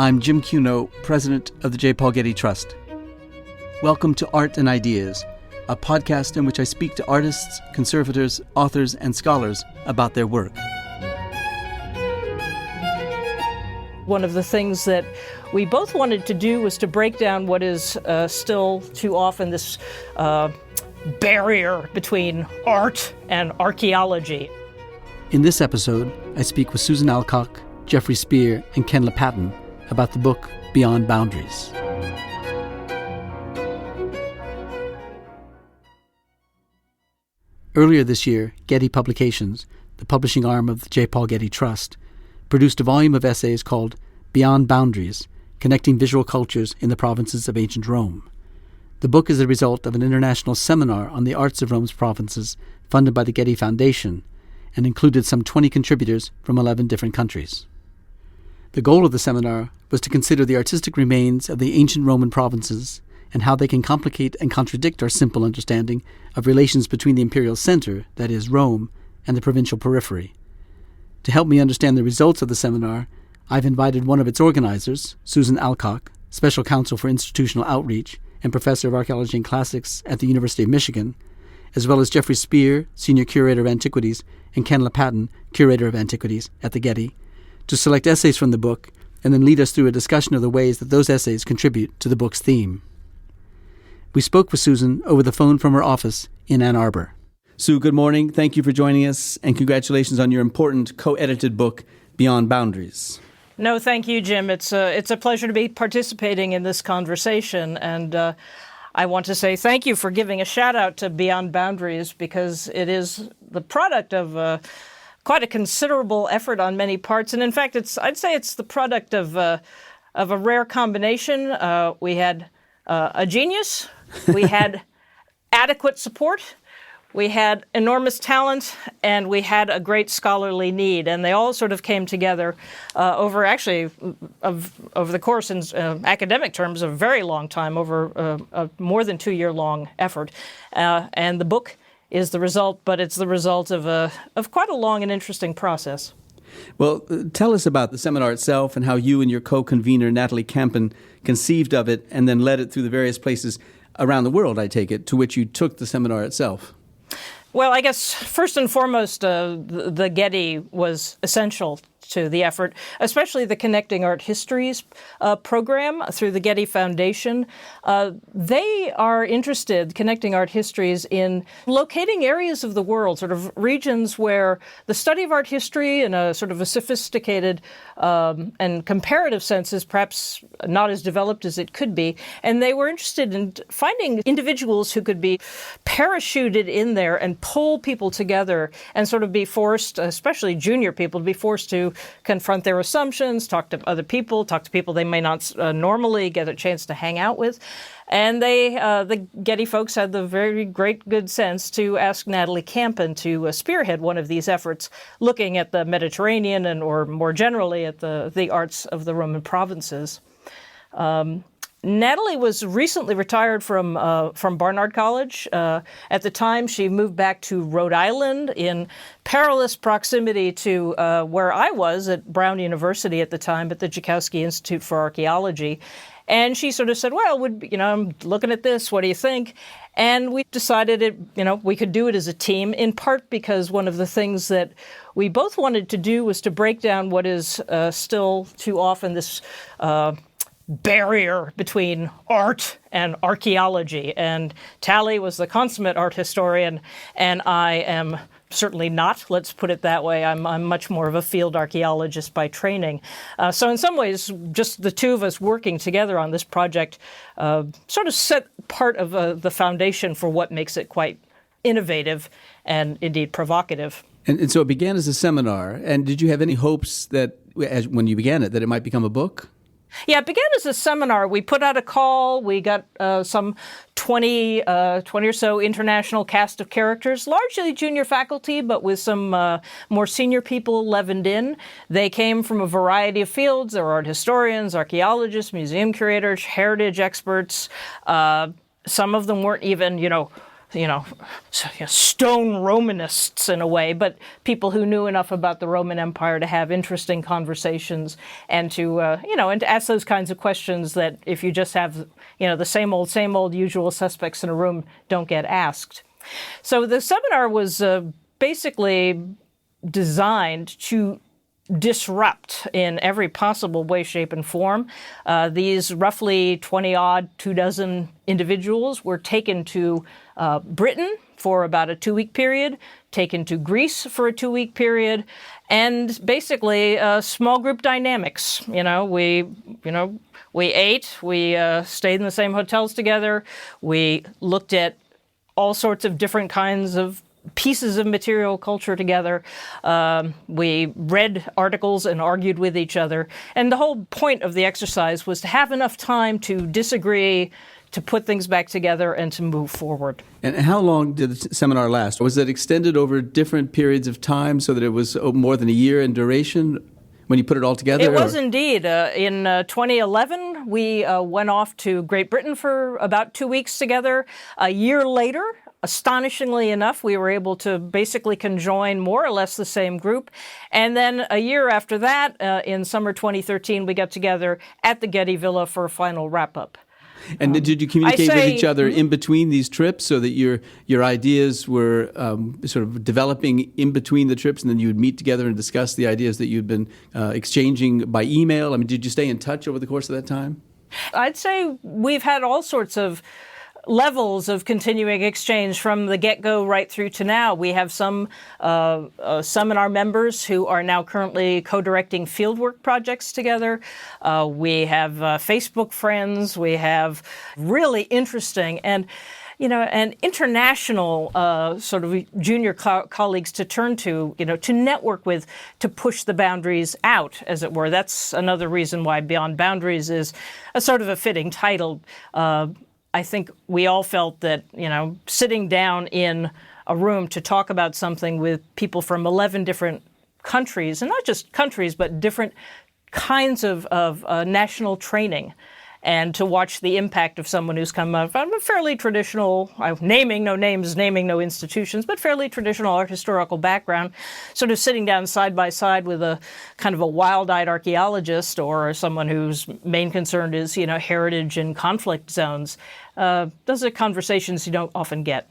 I'm Jim Cuno, president of the J. Paul Getty Trust. Welcome to Art and Ideas, a podcast in which I speak to artists, conservators, authors, and scholars about their work. One of the things that we both wanted to do was to break down what is still too often this barrier between art and archaeology. In this episode, I speak with Susan Alcock, Jeffrey Spier, and Ken Lapatin about the book Beyond Boundaries. Earlier this year, Getty Publications, the publishing arm of the J. Paul Getty Trust, produced a volume of essays called Beyond Boundaries, Connecting Visual Cultures in the Provinces of Ancient Rome. The book is the result of an international seminar on the arts of Rome's provinces funded by the Getty Foundation and included some 20 contributors from 11 different countries. The goal of the seminar was to consider the artistic remains of the ancient Roman provinces and how they can complicate and contradict our simple understanding of relations between the imperial center, that is, Rome, and the provincial periphery. To help me understand the results of the seminar, I've invited one of its organizers, Susan Alcock, Special Counsel for Institutional Outreach and Professor of Archaeology and Classics at the University of Michigan, as well as Jeffrey Spier, Senior Curator of Antiquities, and Ken Lapatin, Curator of Antiquities at the Getty, to select essays from the book and then lead us through a discussion of the ways that those essays contribute to the book's theme. We spoke with Susan over the phone from her office in Ann Arbor. Sue, good morning. Thank you for joining us, and congratulations on your important co-edited book, Beyond Boundaries. No, thank you, Jim. It's a pleasure to be participating in this conversation, and I want to say thank you for giving a shout-out to Beyond Boundaries, because it is the product of quite a considerable effort on many parts, and in fact, I'd say it's the product of a rare combination. We had a genius, we had adequate support, we had enormous talent, and we had a great scholarly need, and they all sort of came together over the course in academic terms, a very long time, over a more than 2-year-long effort, and the book is the result, but it's the result of quite a long and interesting process. Well, tell us about the seminar itself and how you and your co-convener, Natalie Campen, conceived of it and then led it through the various places around the world, I take it, to which you took the seminar itself. Well, I guess first and foremost, the Getty was essential to the effort, especially the Connecting Art Histories program through the Getty Foundation. They are interested, Connecting Art Histories, in locating areas of the world, sort of regions where the study of art history in a sort of a sophisticated and comparative sense is perhaps not as developed as it could be. And they were interested in finding individuals who could be parachuted in there and pull people together and sort of be forced, especially junior people, to be forced to confront their assumptions, talk to other people, talk to people they may not normally get a chance to hang out with. And the Getty folks had the very great good sense to ask Natalie Campen to spearhead one of these efforts, looking at the Mediterranean or more generally at the arts of the Roman provinces. Natalie was recently retired from Barnard College. At the time, she moved back to Rhode Island in perilous proximity to where I was at Brown University at the time, at the Joukowsky Institute for Archaeology. And she sort of said, well, I'm looking at this. What do you think? And we decided we could do it as a team, in part because one of the things that we both wanted to do was to break down what is still too often this barrier between art and archaeology. And Tally was the consummate art historian, and I am certainly not, let's put it that way. I'm much more of a field archaeologist by training. So in some ways, just the two of us working together on this project sort of set part of the foundation for what makes it quite innovative and indeed provocative. And so it began as a seminar. And did you have any hopes that, when you began it, that it might become a book? Yeah, it began as a seminar. We put out a call. We got some 20 or so international cast of characters, largely junior faculty, but with some more senior people leavened in. They came from a variety of fields. There were art historians, archaeologists, museum curators, heritage experts. Some of them weren't even, stone Romanists in a way, but people who knew enough about the Roman Empire to have interesting conversations and to ask those kinds of questions that if you just have, the same old usual suspects in a room don't get asked. So the seminar was basically designed to disrupt in every possible way, shape, and form. These roughly 20-odd, 24 individuals were taken to Britain for about a 2-week period, taken to Greece for a 2-week period, and basically small group dynamics. We ate, we stayed in the same hotels together, we looked at all sorts of different kinds of pieces of material culture together. We read articles and argued with each other. And the whole point of the exercise was to have enough time to disagree, to put things back together, and to move forward. And how long did the seminar last? Was it extended over different periods of time so that it was more than a year in duration when you put it all together? It was indeed. In 2011, we went off to Great Britain for about 2 weeks together. A year later, astonishingly enough, we were able to basically conjoin more or less the same group. And then a year after that, in summer 2013, we got together at the Getty Villa for a final wrap-up. And did you communicate with each other in between these trips so that your ideas were sort of developing in between the trips, and then you would meet together and discuss the ideas that you'd been exchanging by email? I mean, did you stay in touch over the course of that time? I'd say we've had all sorts of levels of continuing exchange from the get-go right through to now. We have some seminar members who are now currently co-directing fieldwork projects together. We have Facebook friends. We have really interesting and international sort of junior colleagues to turn to, to network with, to push the boundaries out, as it were. That's another reason why Beyond Boundaries is a sort of a fitting title. I think we all felt that, sitting down in a room to talk about something with people from 11 different countries, and not just countries, but different kinds of national training, and to watch the impact of someone who's come from a fairly traditional, naming no names, naming no institutions, but fairly traditional art historical background, sort of sitting down side by side with a kind of a wild-eyed archaeologist or someone whose main concern is, heritage and conflict zones. Those are conversations you don't often get.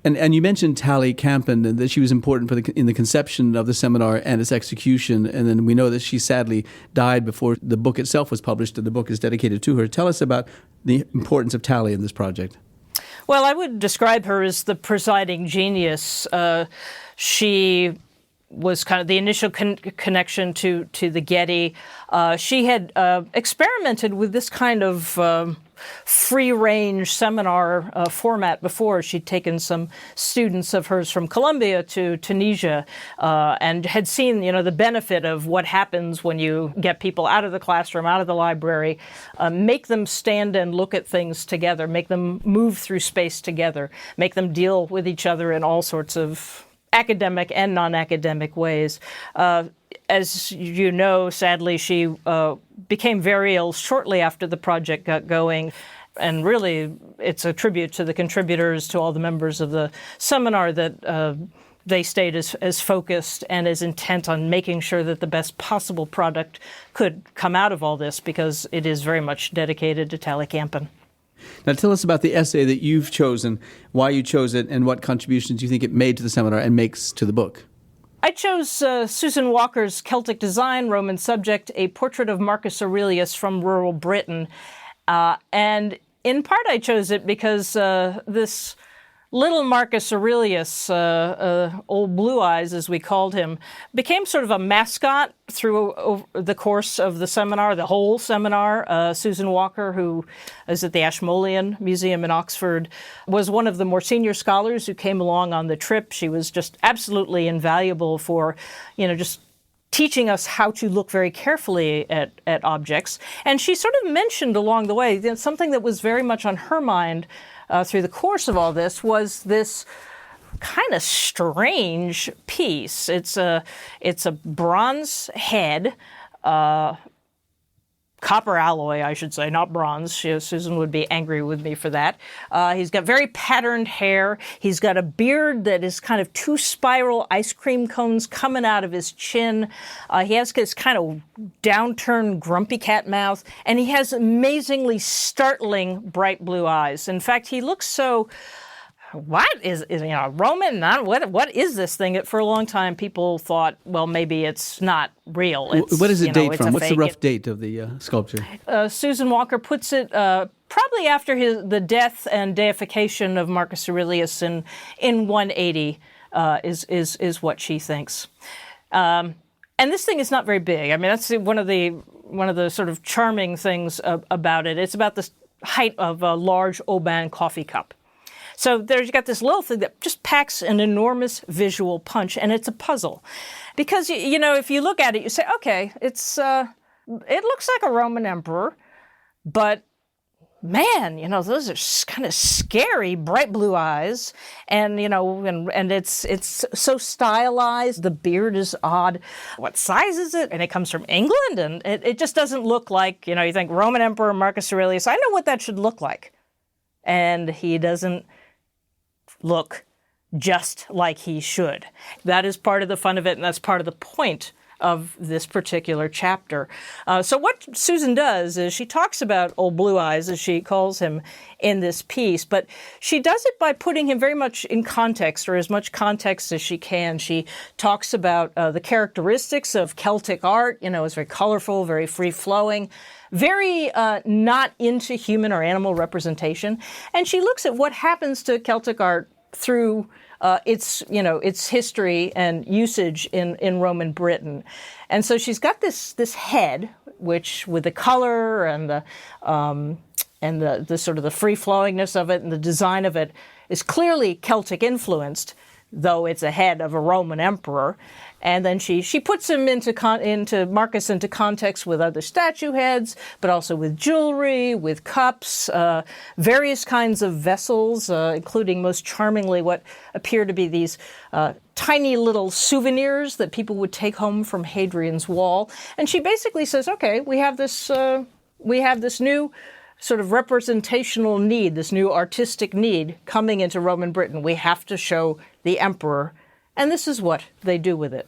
And you mentioned Tally Campen, and that she was important in the conception of the seminar and its execution. And then we know that she sadly died before the book itself was published, and the book is dedicated to her. Tell us about the importance of Tally in this project. Well, I would describe her as the presiding genius. She was kind of the initial connection to the Getty. She had experimented with this kind of free-range seminar format before. She'd taken some students of hers from Colombia to Tunisia and had seen, the benefit of what happens when you get people out of the classroom, out of the library, make them stand and look at things together, make them move through space together, make them deal with each other in all sorts of academic and non-academic ways. As you know, sadly, she became very ill shortly after the project got going. And really, it's a tribute to the contributors, to all the members of the seminar, that they stayed as focused and as intent on making sure that the best possible product could come out of all this, because it is very much dedicated to Tally Campen. Now tell us about the essay that you've chosen, why you chose it, and what contributions you think it made to the seminar and makes to the book. I chose Susan Walker's Celtic Design, Roman Subject, a portrait of Marcus Aurelius from rural Britain. And in part I chose it because this little Marcus Aurelius, old Blue Eyes as we called him, became sort of a mascot through the course of the seminar, the whole seminar. Susan Walker, who is at the Ashmolean Museum in Oxford, was one of the more senior scholars who came along on the trip. She was just absolutely invaluable for, just teaching us how to look very carefully at objects. And she sort of mentioned along the way something that was very much on her mind through the course of all this, was this kind of strange piece. It's a bronze head copper alloy, I should say, not bronze. Susan would be angry with me for that. He's got very patterned hair. He's got a beard that is kind of two spiral ice cream cones coming out of his chin. He has this kind of downturned, grumpy cat mouth, and he has amazingly startling bright blue eyes. In fact, he looks so... What is Roman? What is this thing? For a long time, people thought, well, maybe it's not real. What is it date from? What's the rough date of the sculpture? Susan Walker puts it probably after the death and deification of Marcus Aurelius in 180 is what she thinks. And this thing is not very big. I mean, that's one of the sort of charming things about it. It's about the height of a large Aubin coffee cup. So you got this little thing that just packs an enormous visual punch, and it's a puzzle. Because, if you look at it, you say, okay, it looks like a Roman emperor, but man, those are kind of scary, bright blue eyes, and, and it's so stylized. The beard is odd. What size is it? And it comes from England, and it just doesn't look like, you think Roman Emperor Marcus Aurelius. I know what that should look like. And he doesn't look just like he should. That is part of the fun of it, and that's part of the point of this particular chapter. So what Susan does is she talks about Old Blue Eyes, as she calls him in this piece, but she does it by putting him very much in context, or as much context as she can. She talks about the characteristics of Celtic art. It's very colorful, very free-flowing, very not into human or animal representation. And she looks at what happens to Celtic art through its history and usage in Roman Britain. And so she's got this head, which with the color and the sort of the free-flowingness of it and the design of it is clearly Celtic influenced, though it's a head of a Roman emperor. And then she puts him into Marcus into context with other statue heads, but also with jewelry, with cups, various kinds of vessels, including most charmingly what appear to be these tiny little souvenirs that people would take home from Hadrian's Wall. And she basically says, okay, we have this new sort of representational need, this new artistic need coming into Roman Britain. We have to show the emperor. And this is what they do with it.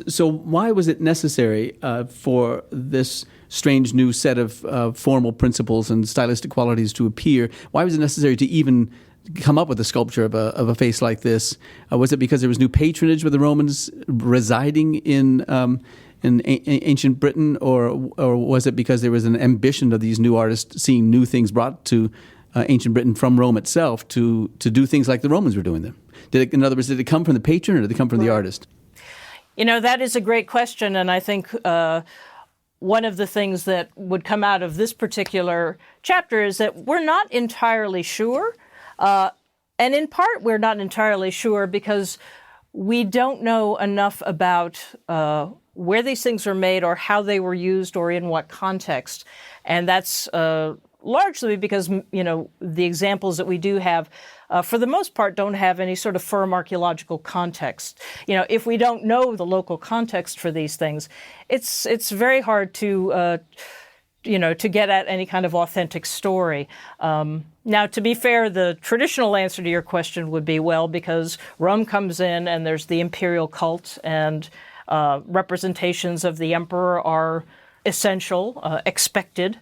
So why was it necessary for this strange new set of formal principles and stylistic qualities to appear? Why was it necessary to even come up with a sculpture of a face like this? Was it because there was new patronage with the Romans residing in ancient Britain, or was it because there was an ambition of these new artists seeing new things brought to ancient Britain from Rome itself to do things like the Romans were doing them? In other words, did it come from the patron or did it come from the artist? That is a great question, and I think one of the things that would come out of this particular chapter is that we're not entirely sure, and in part we're not entirely sure because we don't know enough about where these things were made or how they were used or in what context, and that's largely because, the examples that we do have, for the most part, don't have any sort of firm archaeological context. If we don't know the local context for these things, it's very hard to get at any kind of authentic story. Now, to be fair, the traditional answer to your question would be, well, because Rome comes in and there's the imperial cult and representations of the emperor are essential, expected,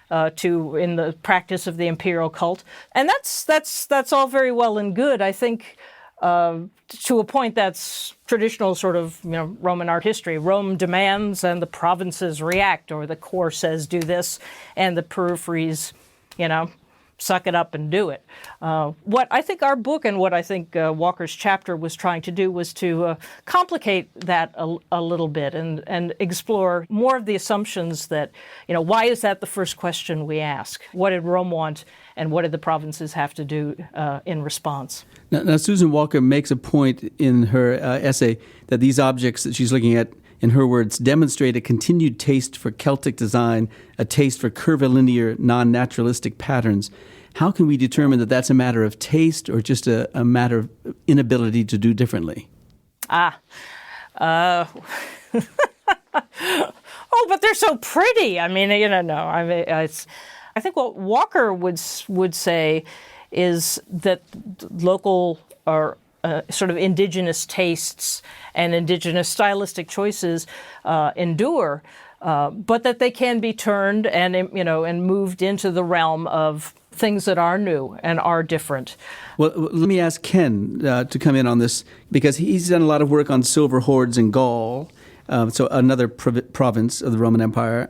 in the practice of the imperial cult, and that's all very well and good. I think to a point that's traditional sort of Roman art history. Rome demands and the provinces react, or the core says do this, and the peripheries, suck it up and do it. What I think our book and what I think Walker's chapter was trying to do was to complicate that a little bit and explore more of the assumptions that, why is that the first question we ask? What did Rome want, and what did the provinces have to do in response? Now, Susan Walker makes a point in her essay that these objects that she's looking at, in her words, demonstrate a continued taste for Celtic design, a taste for curvilinear, non-naturalistic patterns. How can we determine that that's a matter of taste or just a matter of inability to do differently? oh, but they're so pretty. I mean, no. I mean, I think what Walker would say is that local or sort of indigenous tastes and indigenous stylistic choices endure, but that they can be turned and moved into the realm of things that are new and are different. Well, let me ask Ken to come in on this, because he's done a lot of work on silver hoards in Gaul, so another province of the Roman Empire.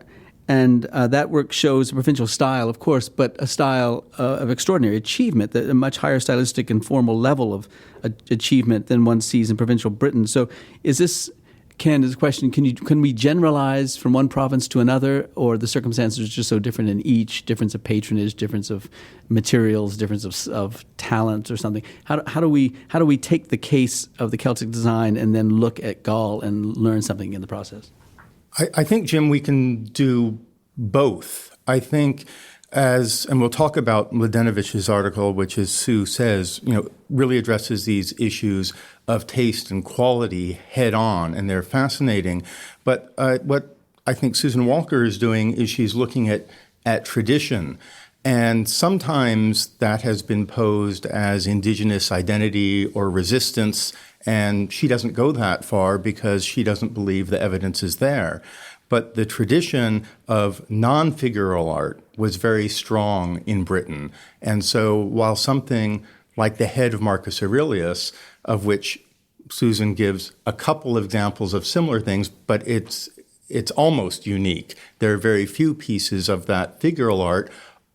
And that work shows a provincial style, of course, but a style of extraordinary achievement, a much higher stylistic and formal level of achievement than one sees in provincial Britain. So is this, Ken, is a question, can we generalize from one province to another, or the circumstances are just so different in each, difference of patronage, difference of materials, difference of talent or something? How do we take the case of the Celtic design and then look at Gaul and learn something in the process? I think, Jim, we can do both. I think and we'll talk about Mladenovich's article, which, as Sue says, really addresses these issues of taste and quality head on, and they're fascinating. But what I think Susan Walker is doing is she's looking at tradition. And sometimes that has been posed as indigenous identity or resistance, and she doesn't go that far because she doesn't believe the evidence is there. But the tradition of non-figural art was very strong in Britain. And so while something like the head of Marcus Aurelius, of which Susan gives a couple of examples of similar things, but it's almost unique. There are very few pieces of that figural art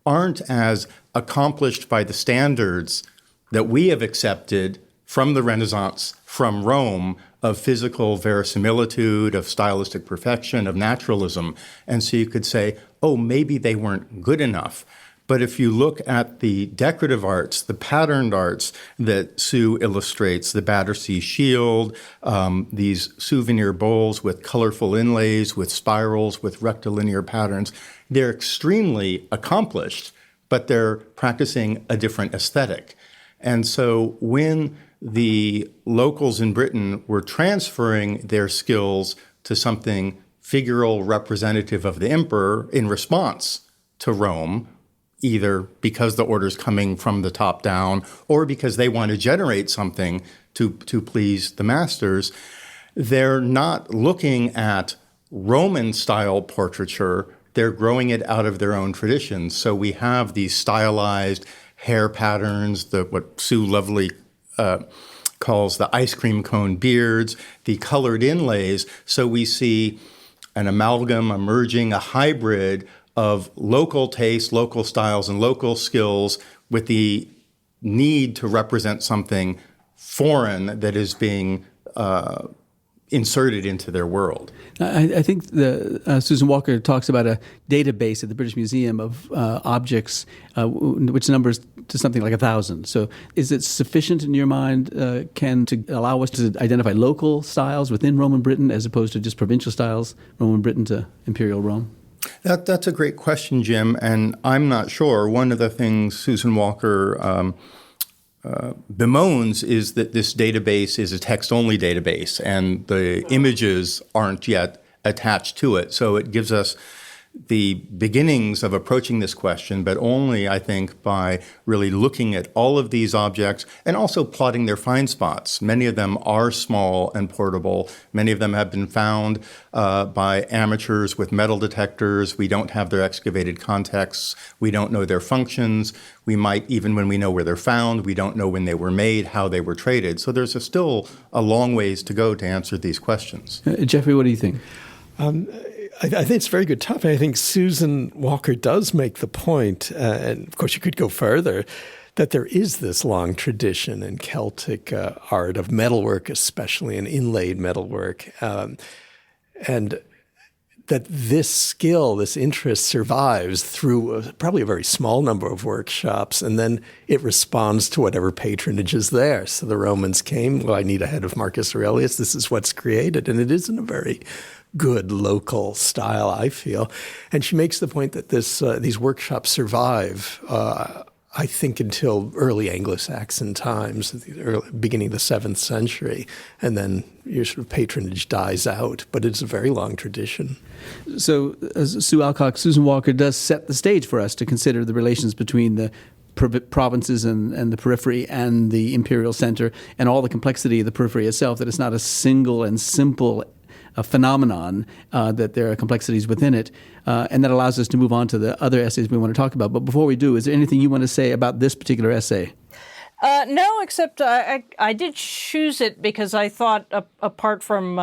aren't as accomplished by the standards that we have accepted from the Renaissance, from Rome, of physical verisimilitude, of stylistic perfection, of naturalism. And so you could say, oh, maybe they weren't good enough. But if you look at the decorative arts, the patterned arts that Sue illustrates, the Battersea shield, these souvenir bowls with colorful inlays, with spirals, with rectilinear patterns, they're extremely accomplished, but they're practicing a different aesthetic. And so when the locals in Britain were transferring their skills to something figural representative of the emperor in response to Rome, either because the order's coming from the top down or because they want to generate something to please the masters, they're not looking at Roman-style portraiture. They're growing it out of their own traditions. So we have these stylized hair patterns, what Sue lovely calls the ice cream cone beards, the colored inlays. So we see an amalgam emerging, a hybrid of local taste, local styles, and local skills with the need to represent something foreign that is being inserted into their world. I think Susan Walker talks about a database at the British Museum of objects, which numbers to something like 1,000. So is it sufficient in your mind, Ken, to allow us to identify local styles within Roman Britain as opposed to just provincial styles, Roman Britain to Imperial Rome? That's a great question, Jim, and I'm not sure. One of the things Susan Walker bemoans is that this database is a text-only database and the images aren't yet attached to it. So it gives us the beginnings of approaching this question, but only, I think, by really looking at all of these objects and also plotting their find spots. Many of them are small and portable. Many of them have been found by amateurs with metal detectors. We don't have their excavated contexts. We don't know their functions. We might, even when we know where they're found, we don't know when they were made, how they were traded. So there's still a long ways to go to answer these questions. Jeffrey, what do you think? I think it's a very good topic. I think Susan Walker does make the point, and of course you could go further, that there is this long tradition in Celtic art of metalwork, especially in inlaid metalwork, and that this skill, this interest survives through probably a very small number of workshops, and then it responds to whatever patronage is there. So the Romans came, well, I need a head of Marcus Aurelius, this is what's created, and it isn't a very good local style, I feel. And she makes the point that these workshops survive I think, until early Anglo-Saxon times, the beginning of the 7th century, and then your sort of patronage dies out. But it's a very long tradition. So Sue Alcock, Susan Walker does set the stage for us to consider the relations between the provinces and the periphery and the imperial center and all the complexity of the periphery itself, that it's not a single and simple phenomenon, that there are complexities within it, and that allows us to move on to the other essays we want to talk about. But before we do, is there anything you want to say about this particular essay? No, except I did choose it because I thought, apart from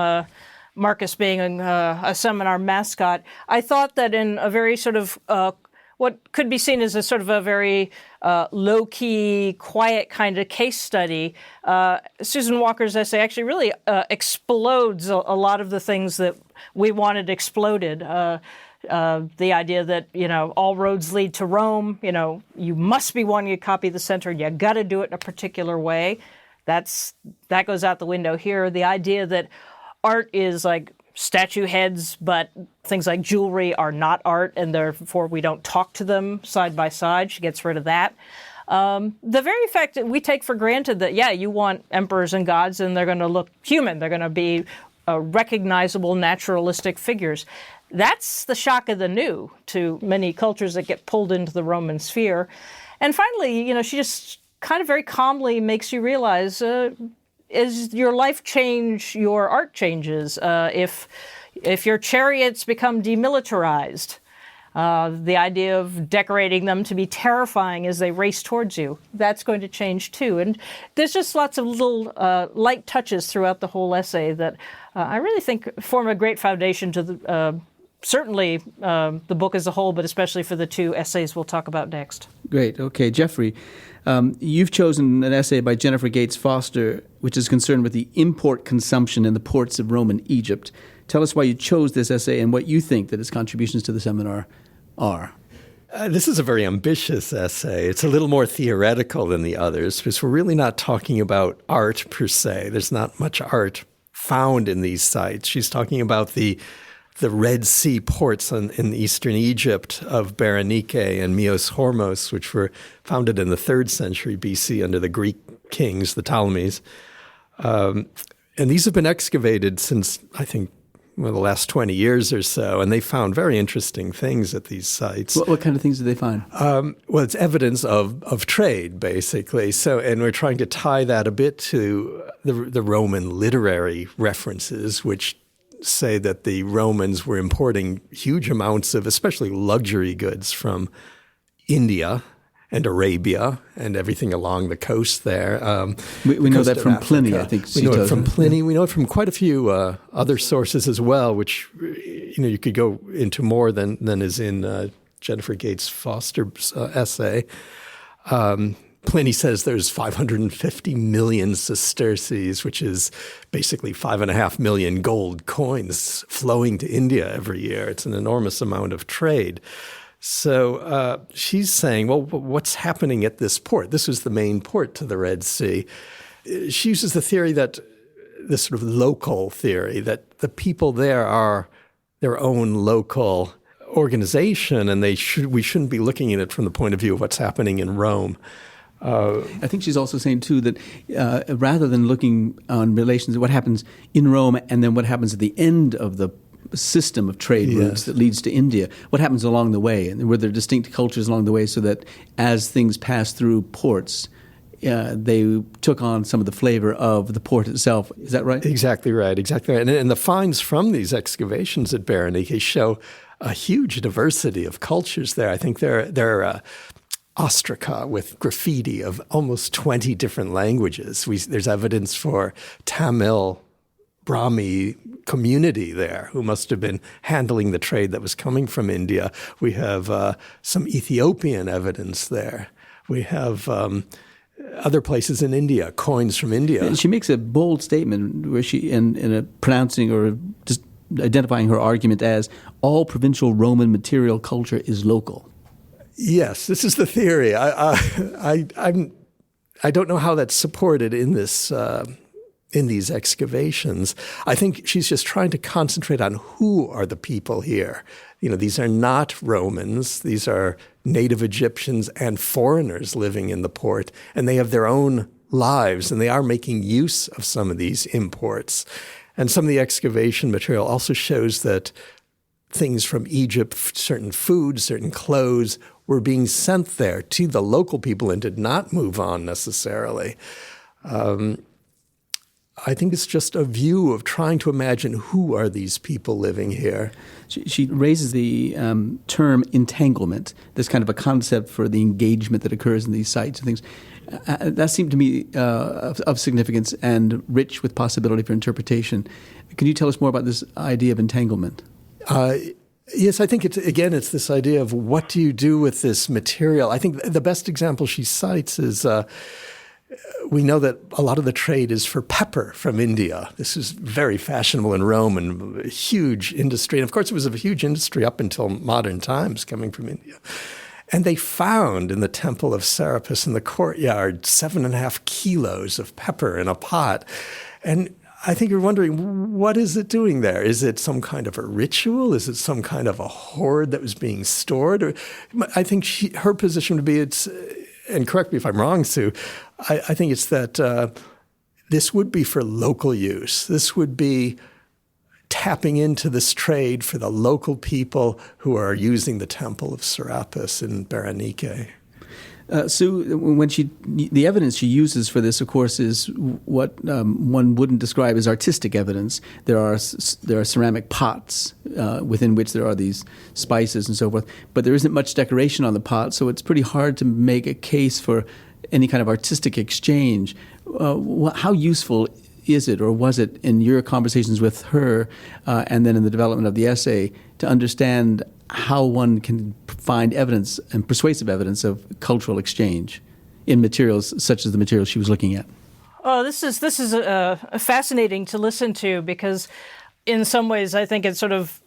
Marcus being a seminar mascot, I thought that in a very sort of what could be seen as a sort of a very low-key, quiet kind of case study, Susan Walker's essay actually really explodes a lot of the things that we wanted exploded. The idea that, all roads lead to Rome, you must be wanting to copy the center, you got to do it in a particular way. That goes out the window here. The idea that art is like statue heads, but things like jewelry are not art, and therefore we don't talk to them side by side. She gets rid of that. The very fact that we take for granted that, you want emperors and gods, and they're going to look human. They're going to be recognizable, naturalistic figures. That's the shock of the new to many cultures that get pulled into the Roman sphere. And finally, she just kind of very calmly makes you realize, as your life change, your art changes. If your chariots become demilitarized, the idea of decorating them to be terrifying as they race towards you, that's going to change too. And there's just lots of little light touches throughout the whole essay that I really think form a great foundation to certainly the book as a whole, but especially for the two essays we'll talk about next. Great. Okay, Jeffrey, you've chosen an essay by Jennifer Gates Foster, which is concerned with the import consumption in the ports of Rome and Egypt. Tell us why you chose this essay and what you think that its contributions to the seminar are. This is a very ambitious essay. It's a little more theoretical than the others because we're really not talking about art per se. There's not much art found in these sites. She's talking about the Red Sea ports in eastern Egypt of Berenike and Myos Hormos, which were founded in the 3rd century BC under the Greek kings, the Ptolemies. And these have been excavated since, I think, the last 20 years or so, and they found very interesting things at these sites. What kind of things did they find? Well, it's evidence of trade, basically. So, and we're trying to tie that a bit to the Roman literary references, which say that the Romans were importing huge amounts of especially luxury goods from India and Arabia and everything along the coast there. We know that from Pliny, I think. We know it from Pliny. We know it from quite a few other sources as well, which you could go into more than is in Jennifer Gates Foster's essay. Pliny says there's 550 million sesterces, which is basically 5.5 million gold coins flowing to India every year. It's an enormous amount of trade. So she's saying, well, what's happening at this port? This was the main port to the Red Sea. She uses the theory that, this sort of local theory, that the people there are their own local organization, and we shouldn't be looking at it from the point of view of what's happening in Rome. I think she's also saying, too, that rather than looking on relations, what happens in Rome and then what happens at the end of the system of trade routes that leads to India, what happens along the way, and were there distinct cultures along the way so that as things passed through ports, they took on some of the flavor of the port itself. Is that right? Exactly right, exactly right. And the finds from these excavations at Berenike show a huge diversity of cultures there. I think they're ostraca with graffiti of almost 20 different languages. There's evidence for Tamil, Brahmi community there who must have been handling the trade that was coming from India. We have some Ethiopian evidence there. We have other places in India, coins from India. And she makes a bold statement where she, in pronouncing or just identifying her argument as all provincial Roman material culture is local. Yes, this is the theory. I don't know how that's supported in this in these excavations. I think she's just trying to concentrate on who are the people here. These are not Romans. These are native Egyptians and foreigners living in the port, and they have their own lives, and they are making use of some of these imports. And some of the excavation material also shows that things from Egypt, certain foods, certain clothes, were being sent there to the local people and did not move on necessarily. I think it's just a view of trying to imagine who are these people living here. She raises the term entanglement, this kind of a concept for the engagement that occurs in these sites and things. That seemed to me of significance and rich with possibility for interpretation. Can you tell us more about this idea of entanglement? Yes, I think it's this idea of what do you do with this material. I think the best example she cites is we know that a lot of the trade is for pepper from India. This is very fashionable in Rome and a huge industry. And of course, it was a huge industry up until modern times coming from India. And they found in the temple of Serapis in the courtyard 7.5 kilos of pepper in a pot. And I think you're wondering, what is it doing there? Is it some kind of a ritual? Is it some kind of a hoard that was being stored? Or I think her position would be and correct me if I'm wrong, Sue, I think it's that this would be for local use. This would be tapping into this trade for the local people who are using the temple of Serapis in Berenike. Sue, the evidence she uses for this, of course, is what one wouldn't describe as artistic evidence. There are ceramic pots within which there are these spices and so forth, but there isn't much decoration on the pot, so it's pretty hard to make a case for any kind of artistic exchange. How useful is it, or was it, in your conversations with her and then in the development of the essay, to understand how one can find evidence and persuasive evidence of cultural exchange in materials such as the materials she was looking at? Oh, this is fascinating to listen to, because in some ways I think it sort of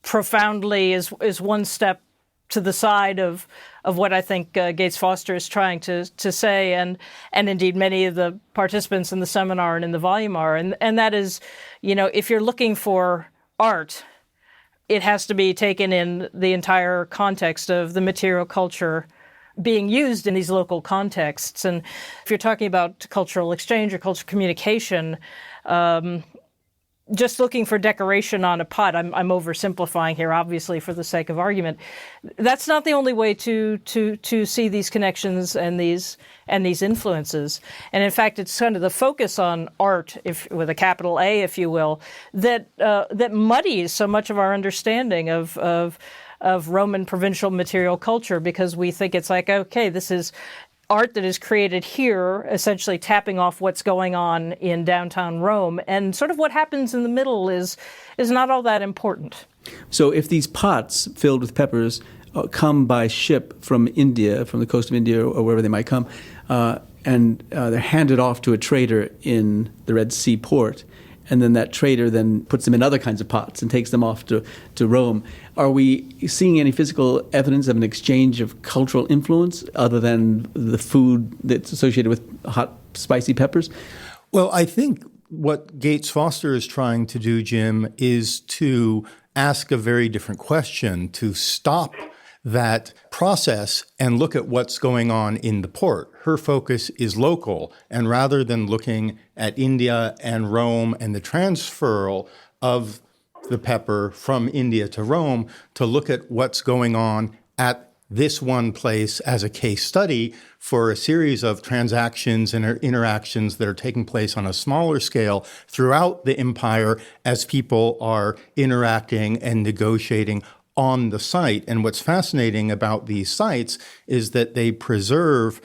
profoundly is one step to the side of what I think Gates Foster is trying to say, and indeed many of the participants in the seminar and in the volume are, and that is, if you're looking for art, it has to be taken in the entire context of the material culture being used in these local contexts. And if you're talking about cultural exchange or cultural communication, just looking for decoration on a pot, I'm oversimplifying here, obviously, for the sake of argument. That's not the only way to see these connections and these influences. And in fact, it's kind of the focus on art, with a capital A, if you will, that muddies so much of our understanding of Roman provincial material culture, because we think it's like, okay, this is art that is created here, essentially tapping off what's going on in downtown Rome, and sort of what happens in the middle is not all that important. So if these pots filled with peppers come by ship from India, from the coast of India or wherever they might come, and they're handed off to a trader in the Red Sea port, and then that trader then puts them in other kinds of pots and takes them off to Rome. Are we seeing any physical evidence of an exchange of cultural influence other than the food that's associated with hot, spicy peppers? Well, I think what Gates Foster is trying to do, Jim, is to ask a very different question, to stop that process and look at what's going on in the port. Her focus is local, and rather than looking at India and Rome and the transferal of the pepper from India to Rome, to look at what's going on at this one place as a case study for a series of transactions and interactions that are taking place on a smaller scale throughout the empire as people are interacting and negotiating on the site. And what's fascinating about these sites is that they preserve,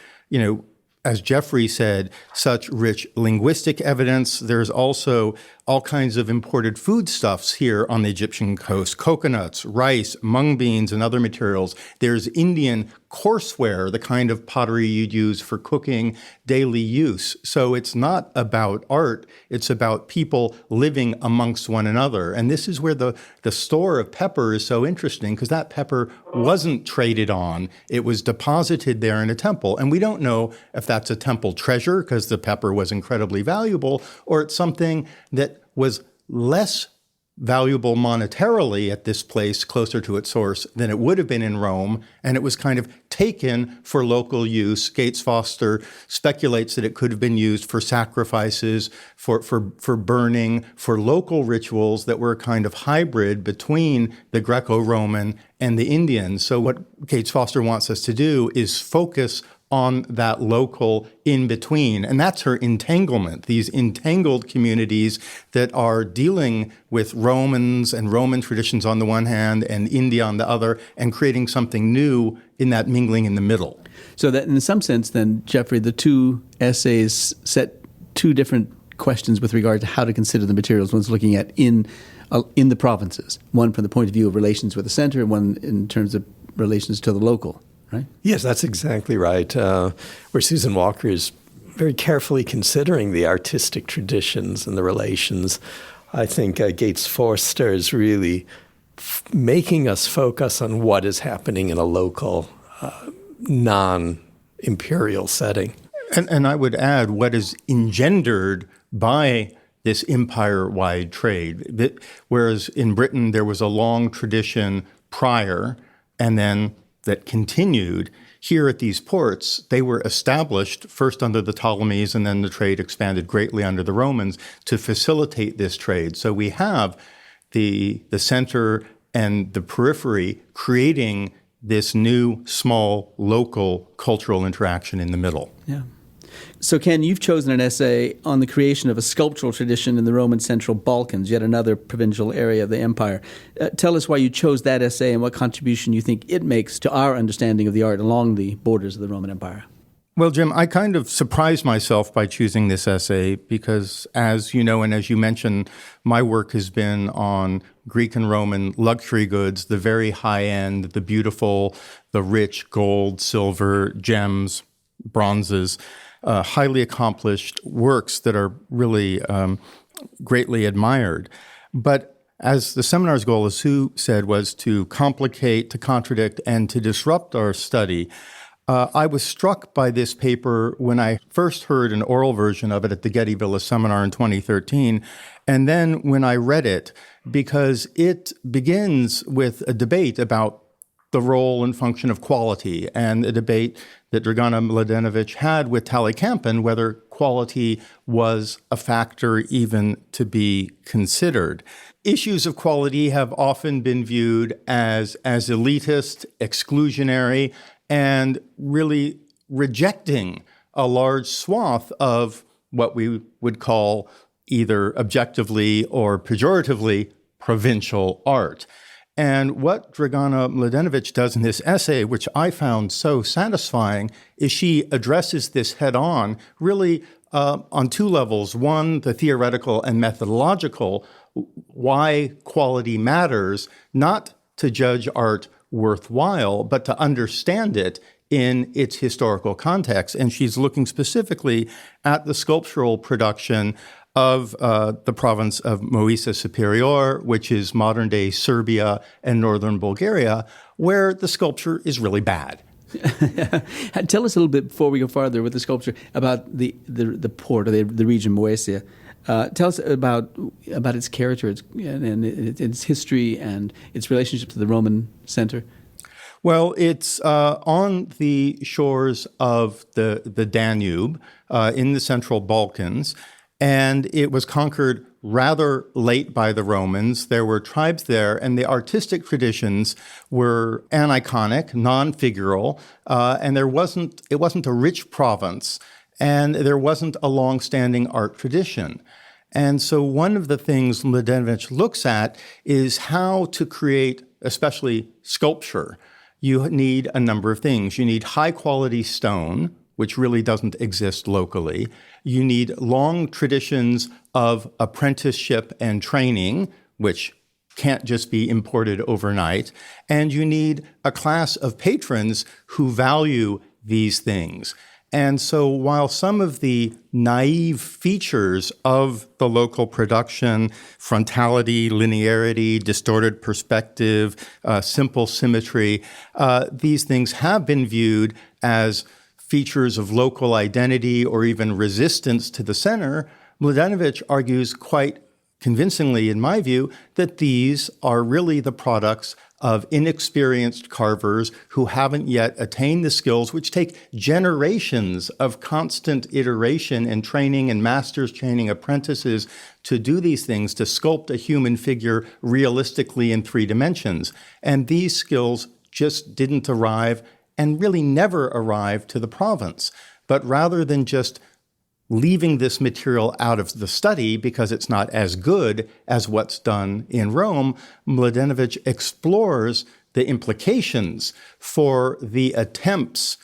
as Jeffrey said, such rich linguistic evidence. There's also all kinds of imported foodstuffs here on the Egyptian coast, coconuts, rice, mung beans, and other materials. There's Indian courseware, the kind of pottery you'd use for cooking daily use. So it's not about art, it's about people living amongst one another. And this is where the store of pepper is so interesting, because that pepper wasn't traded on. It was deposited there in a temple. And we don't know if that's a temple treasure, because the pepper was incredibly valuable, or it's something that was less valuable monetarily at this place closer to its source than it would have been in Rome, and it was kind of taken for local use. Gates Foster speculates that it could have been used for sacrifices, for burning, for local rituals that were a kind of hybrid between the Greco-Roman and the Indian. So what Gates Foster wants us to do is focus on that local in-between. And that's her entanglement, these entangled communities that are dealing with Romans and Roman traditions on the one hand and India on the other, and creating something new in that mingling in the middle. So that in some sense then, Jeffrey, the two essays set two different questions with regard to how to consider the materials. One's looking at in the provinces, one from the point of view of relations with the center, and one in terms of relations to the local. Right? Yes, that's exactly right. Where Susan Walker is very carefully considering the artistic traditions and the relations. I think Gates Foster is really making us focus on what is happening in a local, non-imperial setting. And I would add what is engendered by this empire-wide trade. Whereas in Britain there was a long tradition prior, and then that continued. Here at these ports, they were established first under the Ptolemies, and then the trade expanded greatly under the Romans to facilitate this trade. So we have the center and the periphery creating this new, small, local cultural interaction in the middle. Yeah. So, Ken, you've chosen an essay on the creation of a sculptural tradition in the Roman Central Balkans, yet another provincial area of the empire. Tell us why you chose that essay and what contribution you think it makes to our understanding of the art along the borders of the Roman Empire. Well, Jim, I kind of surprised myself by choosing this essay because, as you know, and as you mentioned, my work has been on Greek and Roman luxury goods, the very high end, the beautiful, the rich gold, silver, gems, bronzes, highly accomplished works that are really greatly admired. But as the seminar's goal, as Sue said, was to complicate, to contradict, and to disrupt our study, I was struck by this paper when I first heard an oral version of it at the Getty Villa seminar in 2013, and then when I read it, because it begins with a debate about the role and function of quality, and a debate that Dragana Mladenovic had with Tally Campen, whether quality was a factor even to be considered. Issues of quality have often been viewed as elitist, exclusionary, and really rejecting a large swath of what we would call either objectively or pejoratively provincial art. And what Dragana Mladenovic does in this essay, which I found so satisfying, is she addresses this head on, really on two levels. One, the theoretical and methodological, why quality matters, not to judge art worthwhile, but to understand it in its historical context. And she's looking specifically at the sculptural production of the province of Moesia Superior, which is modern-day Serbia and northern Bulgaria, where the sculpture is really bad. Tell us a little bit, before we go farther with the sculpture, about the port, or the region Moesia. Tell us about its character, its history, and its relationship to the Roman center. Well, it's on the shores of the Danube in the Central Balkans, and it was conquered rather late by the Romans. There were tribes there, and the artistic traditions were aniconic, non-figural, and it wasn't a rich province, and there wasn't a long-standing art tradition. And so one of the things Mladenovic looks at is how to create, especially sculpture. You need a number of things. You need high-quality stone, which really doesn't exist locally. You need long traditions of apprenticeship and training, which can't just be imported overnight. And you need a class of patrons who value these things. And so while some of the naive features of the local production, frontality, linearity, distorted perspective, simple symmetry, these things have been viewed as features of local identity or even resistance to the center, Mladenovic argues quite convincingly, in my view, that these are really the products of inexperienced carvers who haven't yet attained the skills which take generations of constant iteration and training and masters training apprentices to do these things, to sculpt a human figure realistically in 3 dimensions. And these skills just didn't arrive and really never arrived to the province. But rather than just leaving this material out of the study because it's not as good as what's done in Rome, Mladenovic explores the implications for the attempts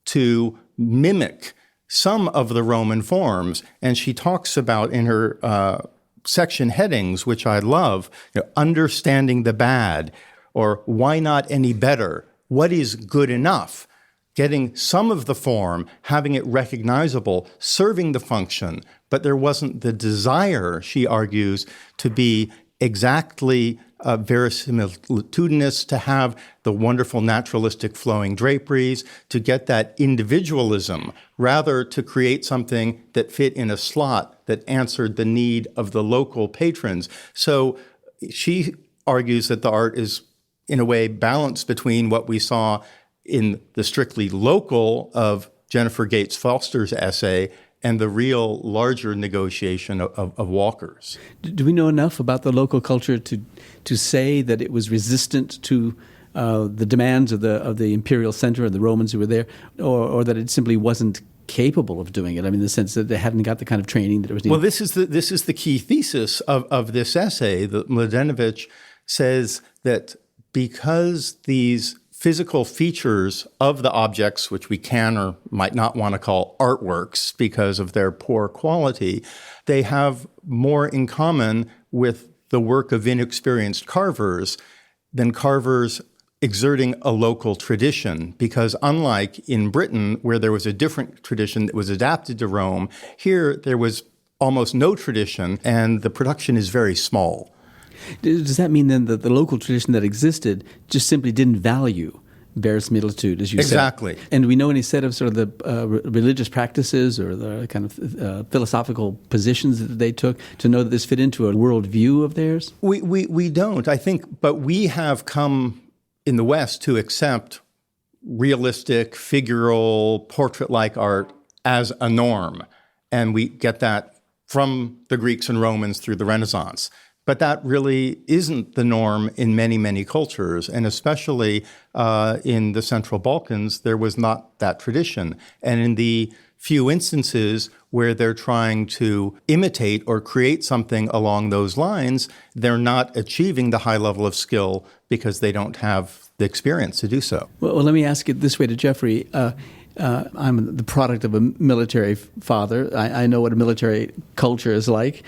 to mimic some of the Roman forms. And she talks about in her section headings, which I love, understanding the bad, or why not any better? What is good enough? Getting some of the form, having it recognizable, serving the function, but there wasn't the desire, she argues, to be exactly verisimilitudinous, to have the wonderful naturalistic flowing draperies, to get that individualism, rather to create something that fit in a slot that answered the need of the local patrons. So she argues that the art is, in a way, balanced between what we saw in the strictly local of Jennifer Gates Foster's essay and the real larger negotiation of Walker's. Do we know enough about the local culture to say that it was resistant to the demands of the imperial center and the Romans who were there, or that it simply wasn't capable of doing it? I mean, in the sense that they hadn't got the kind of training that it was needed. Well, this is the key thesis of this essay. That Mladenovic says that because these physical features of the objects, which we can or might not want to call artworks because of their poor quality, they have more in common with the work of inexperienced carvers than carvers exerting a local tradition. Because unlike in Britain, where there was a different tradition that was adapted to Rome, here there was almost no tradition, and the production is very small. Does that mean then that the local tradition that existed just simply didn't value verisimilitude, as you said? Exactly. And do we know any set of sort of the religious practices or the kind of philosophical positions that they took to know that this fit into a worldview of theirs? We don't, I think, but we have come in the West to accept realistic, figural, portrait-like art as a norm. And we get that from the Greeks and Romans through the Renaissance. But that really isn't the norm in many, many cultures, and especially in the Central Balkans, there was not that tradition. And in the few instances where they're trying to imitate or create something along those lines, they're not achieving the high level of skill because they don't have the experience to do so. Well, let me ask it this way to Jeffrey. I'm the product of a military father. I know what a military culture is like.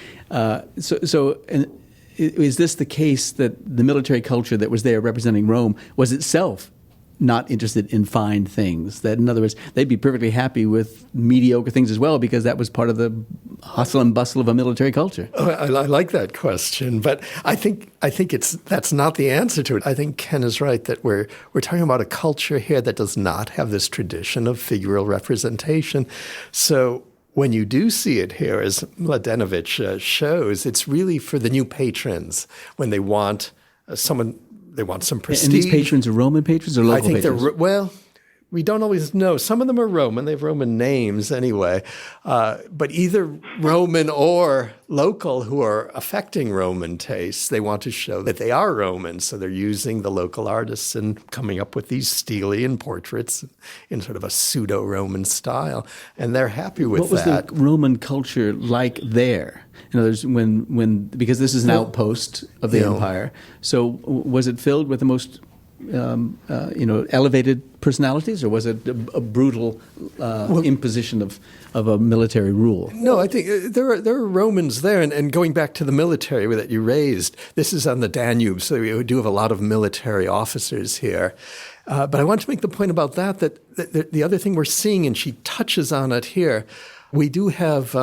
Is this the case that the military culture that was there representing Rome was itself not interested in fine things? That, in other words, they'd be perfectly happy with mediocre things as well because that was part of the hustle and bustle of a military culture. Oh, I like that question, but I think that's not the answer to it. I think Ken is right that we're talking about a culture here that does not have this tradition of figural representation. So when you do see it here, as Mladenovic shows, it's really for the new patrons when they want some prestige. And these patrons are Roman patrons or local patrons? I think well, we don't always know. Some of them are Roman. They have Roman names anyway. But either Roman or local who are affecting Roman tastes, they want to show that they are Roman. So they're using the local artists and coming up with these Stelian portraits in sort of a pseudo-Roman style. And they're happy with that. What was the Roman culture like there? In other words, because this is an outpost of the empire, so was it filled with the most elevated personalities, or was it a brutal imposition of a military rule? No, I think there are Romans there, and going back to the military that you raised, this is on the Danube, so we do have a lot of military officers here. But I want to make the point about that the other thing we're seeing, and she touches on it here, we do have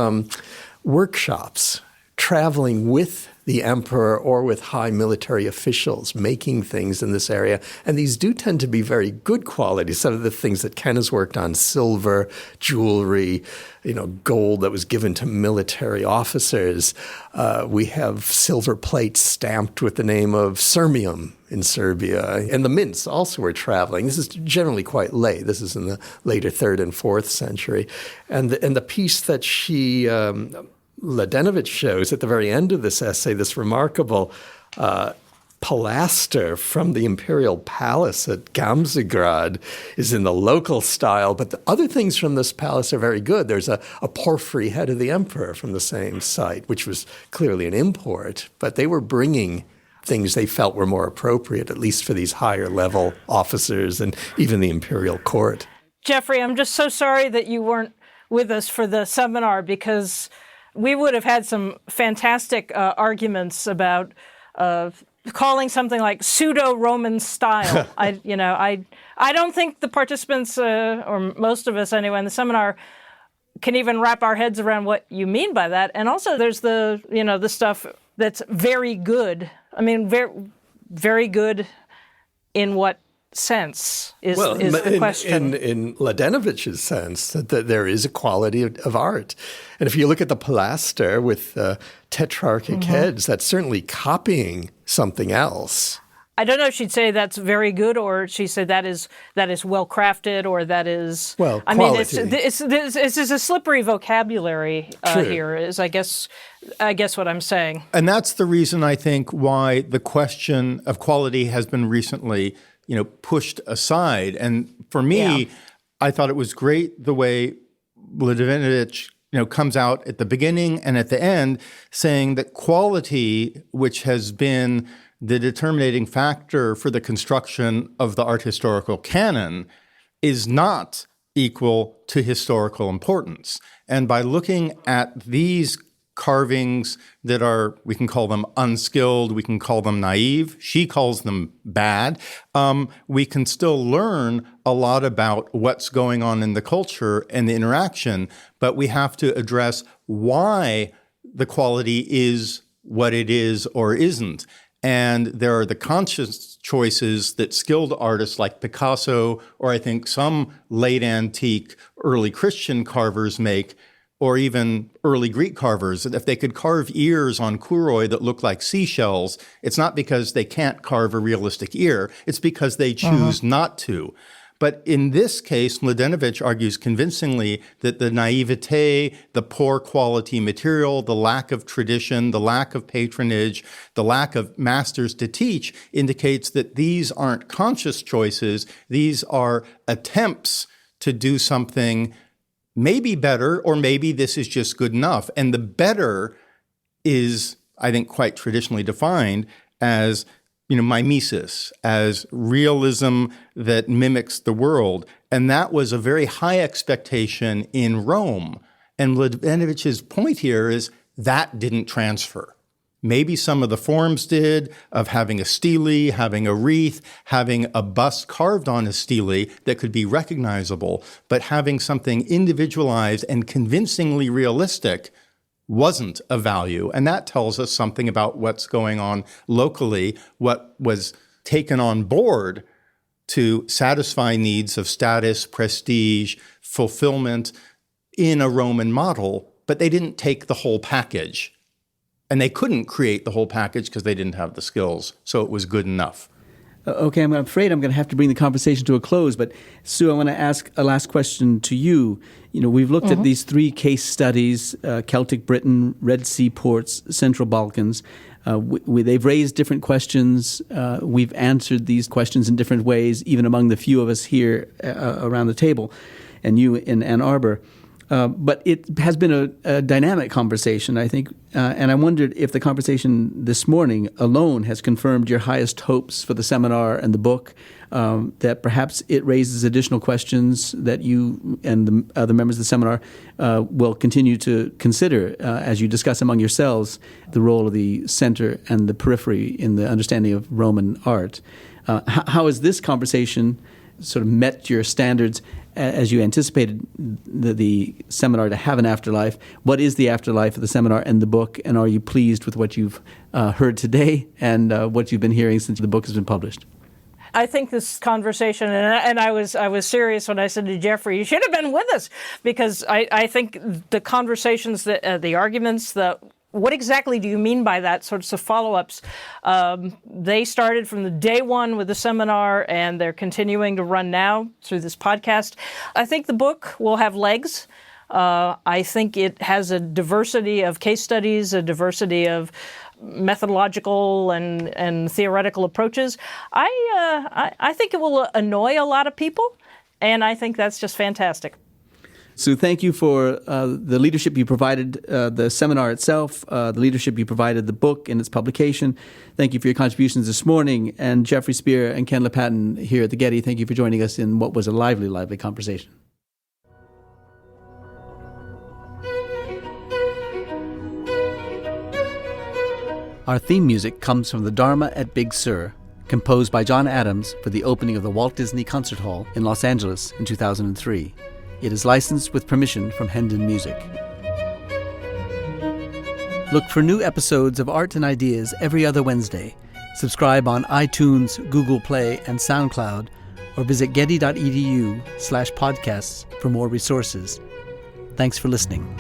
workshops traveling with the emperor or with high military officials making things in this area. And these do tend to be very good quality. Some of the things that Ken has worked on, silver, jewelry, gold that was given to military officers. We have silver plates stamped with the name of Sirmium in Serbia. And the mints also were traveling. This is generally quite late. This is in the later 3rd and 4th century. And the piece that she... Mladenovic shows at the very end of this essay, this remarkable pilaster from the imperial palace at Gamzigrad is in the local style, but the other things from this palace are very good. There's a porphyry head of the emperor from the same site, which was clearly an import, but they were bringing things they felt were more appropriate, at least for these higher level officers and even the imperial court. Jeffrey, I'm just so sorry that you weren't with us for the seminar, because we would have had some fantastic arguments about calling something like pseudo-Roman style. I don't think the participants, or most of us anyway, in the seminar can even wrap our heads around what you mean by that. And also there's the stuff that's very good. I mean, very, very good in what sense is the question. In Mladenovic's sense, that there is a quality of art. And if you look at the pilaster with tetrarchic heads, that's certainly copying something else. I don't know if she'd say that's very good, or she'd say that is well crafted, or that is quality. I mean, it's a slippery vocabulary here. Is I guess what I'm saying. And that's the reason I think why the question of quality has been recently pushed aside. And for me, I thought it was great the way Mladenovic, comes out at the beginning and at the end saying that quality, which has been the determining factor for the construction of the art historical canon, is not equal to historical importance. And by looking at these carvings that are, we can call them unskilled, we can call them naive, she calls them bad, we can still learn a lot about what's going on in the culture and the interaction, but we have to address why the quality is what it is or isn't. And there are the conscious choices that skilled artists like Picasso, or I think some late antique, early Christian carvers make, or even early Greek carvers. If they could carve ears on kuroi that look like seashells, it's not because they can't carve a realistic ear, it's because they choose not to. But in this case, Mladenovic argues convincingly that the naivete, the poor quality material, the lack of tradition, the lack of patronage, the lack of masters to teach indicates that these aren't conscious choices. These are attempts to do something maybe better, or maybe this is just good enough. And the better is, I think, quite traditionally defined as mimesis, as realism that mimics the world. And that was a very high expectation in Rome. And Mladenovic's point here is that didn't transfer. Maybe some of the forms did, of having a stele, having a wreath, having a bust carved on a stele that could be recognizable, but having something individualized and convincingly realistic wasn't a value. And that tells us something about what's going on locally, what was taken on board to satisfy needs of status, prestige, fulfillment in a Roman model, but they didn't take the whole package. And they couldn't create the whole package because they didn't have the skills, so it was good enough. Okay, I'm afraid I'm going to have to bring the conversation to a close, but Sue, I want to ask a last question to you. We've looked at these 3 case studies, Celtic Britain, Red Sea ports, Central Balkans. They've raised different questions. We've answered these questions in different ways, even among the few of us here around the table, and you in Ann Arbor. But it has been a dynamic conversation, I think, and I wondered if the conversation this morning alone has confirmed your highest hopes for the seminar and the book, that perhaps it raises additional questions that you and the other members of the seminar will continue to consider as you discuss among yourselves the role of the center and the periphery in the understanding of Roman art. How has this conversation sort of met your standards as you anticipated the seminar to have an afterlife? What is the afterlife of the seminar and the book, and are you pleased with what you've heard today and what you've been hearing since the book has been published? I think this conversation, and I was serious when I said to Jeffrey, you should have been with us, because I think the conversations, the arguments, what exactly do you mean by that, sorts of follow-ups, they started from the day one with the seminar, and they're continuing to run now through this podcast. I think the book will have legs. I think it has a diversity of case studies, a diversity of methodological and theoretical approaches. I think it will annoy a lot of people, and I think that's just fantastic. Sue, thank you for the leadership you provided the seminar itself, the leadership you provided the book and its publication. Thank you for your contributions this morning. And Jeffrey Spier and Ken Lapatin here at the Getty, thank you for joining us in what was a lively, lively conversation. Our theme music comes from the Dharma at Big Sur, composed by John Adams for the opening of the Walt Disney Concert Hall in Los Angeles in 2003. It is licensed with permission from Hendon Music. Look for new episodes of Art and Ideas every other Wednesday. Subscribe on iTunes, Google Play, and SoundCloud, or visit getty.edu/podcasts for more resources. Thanks for listening.